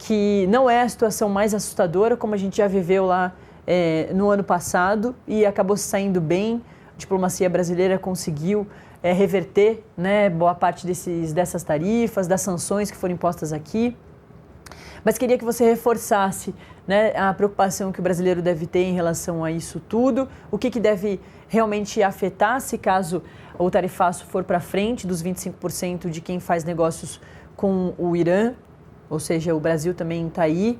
que não é a situação mais assustadora, como a gente já viveu lá no ano passado, e acabou saindo bem. A diplomacia brasileira conseguiu reverter, né, boa parte dessas tarifas, das sanções que foram impostas aqui. Mas queria que você reforçasse, né, a preocupação que o brasileiro deve ter em relação a isso tudo, o que deve realmente afetar se caso o tarifaço for para frente dos 25% de quem faz negócios com o Irã, ou seja, o Brasil também está aí.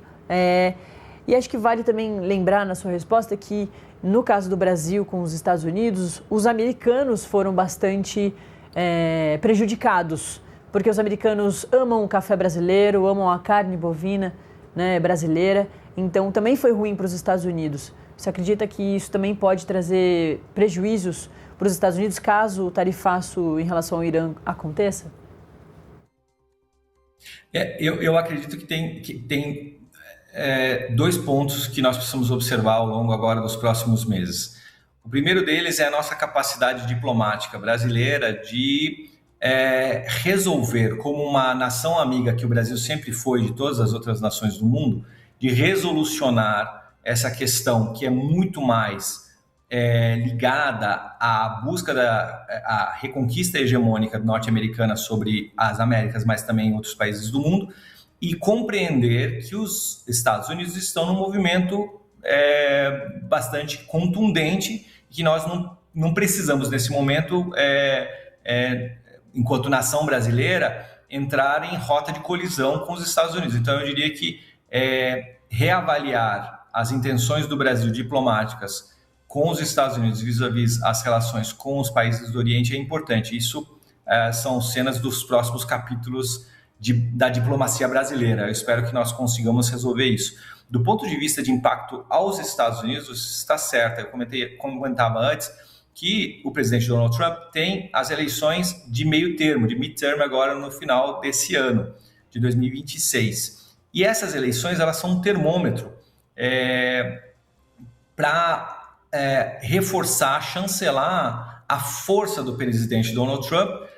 E acho que vale também lembrar na sua resposta que, no caso do Brasil com os Estados Unidos, os americanos foram bastante prejudicados, porque os americanos amam o café brasileiro, amam a carne bovina, né, brasileira, então também foi ruim para os Estados Unidos. Você acredita que isso também pode trazer prejuízos para os Estados Unidos caso o tarifaço em relação ao Irã aconteça? Eu acredito que tem dois pontos que nós precisamos observar ao longo agora dos próximos meses. O primeiro deles é a nossa capacidade diplomática brasileira de resolver, como uma nação amiga que o Brasil sempre foi de todas as outras nações do mundo, de resolucionar essa questão que é muito mais ligada à busca à reconquista hegemônica norte-americana sobre as Américas, mas também em outros países do mundo, e compreender que os Estados Unidos estão num movimento bastante contundente e que nós não precisamos, nesse momento, enquanto nação brasileira, entrar em rota de colisão com os Estados Unidos. Então, eu diria que reavaliar as intenções do Brasil diplomáticas com os Estados Unidos vis-à-vis as relações com os países do Oriente é importante. Isso são cenas dos próximos capítulos da diplomacia brasileira. Eu espero que nós consigamos resolver isso. Do ponto de vista de impacto aos Estados Unidos, está certo. Eu comentava antes que o presidente Donald Trump tem as eleições de meio termo, de midterm, agora no final desse ano, de 2026. E essas eleições, elas são um termômetro para reforçar, chancelar a força do presidente Donald Trump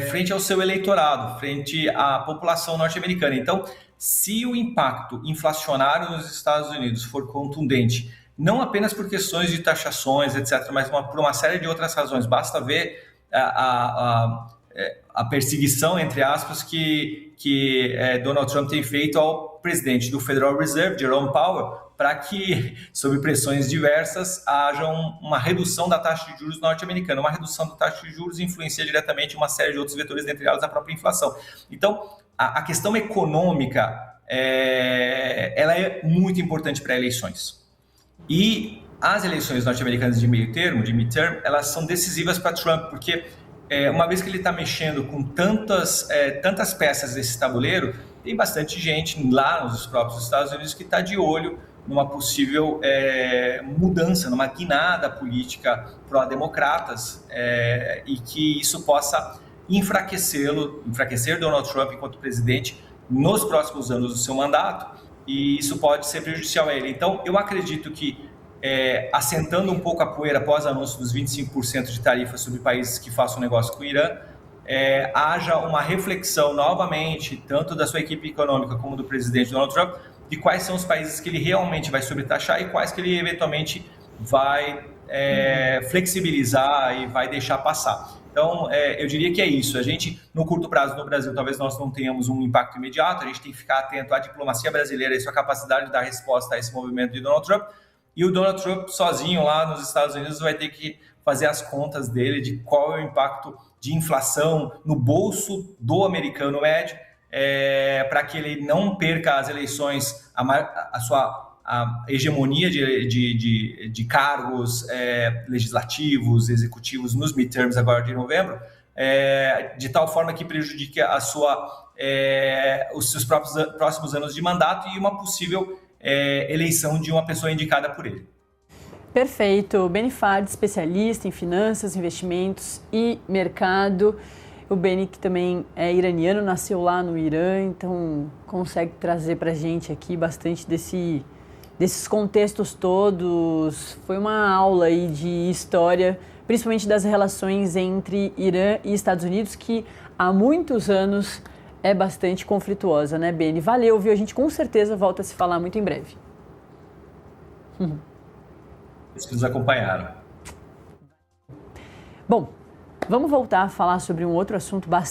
frente ao seu eleitorado, frente à população norte-americana. Então, se o impacto inflacionário nos Estados Unidos for contundente, não apenas por questões de taxações, etc., mas por uma série de outras razões, basta ver a perseguição, entre aspas, que Donald Trump tem feito ao presidente do Federal Reserve, Jerome Powell, para que, sob pressões diversas, haja uma redução da taxa de juros norte-americana. Uma redução da taxa de juros influencia diretamente uma série de outros vetores, dentre elas a própria inflação. Então, a questão econômica ela é muito importante para eleições. E as eleições norte-americanas de meio termo, de midterm, elas são decisivas para Trump, porque uma vez que ele está mexendo com tantas peças desse tabuleiro, tem bastante gente lá nos próprios Estados Unidos que está de olho numa possível mudança, numa guinada política pró-democratas, e que isso possa enfraquecer Donald Trump enquanto presidente nos próximos anos do seu mandato, e isso pode ser prejudicial a ele. Então, eu acredito que, assentando um pouco a poeira após o anúncio dos 25% de tarifas sobre países que façam negócio com o Irã, haja uma reflexão novamente, tanto da sua equipe econômica como do presidente Donald Trump, de quais são os países que ele realmente vai sobretaxar e quais que ele eventualmente vai flexibilizar e vai deixar passar. Então, eu diria que é isso. A gente, no curto prazo no Brasil, talvez nós não tenhamos um impacto imediato, a gente tem que ficar atento à diplomacia brasileira e sua capacidade de dar resposta a esse movimento de Donald Trump, e o Donald Trump sozinho lá nos Estados Unidos vai ter que fazer as contas dele de qual é o impacto de inflação no bolso do americano médio, para que ele não perca as eleições, a sua hegemonia de cargos legislativos, executivos nos midterms agora de novembro, de tal forma que prejudique os seus próximos anos de mandato e uma possível eleição de uma pessoa indicada por ele. Perfeito. Beni Fard, especialista em finanças, investimentos e mercado. O Beni, que também é iraniano, nasceu lá no Irã, então consegue trazer para a gente aqui bastante desses contextos todos. Foi uma aula aí de história, principalmente das relações entre Irã e Estados Unidos, que há muitos anos é bastante conflituosa, né, Beni? Valeu, viu? A gente com certeza volta a se falar muito em breve. Os que nos acompanharam. Bom, vamos voltar a falar sobre um outro assunto bastante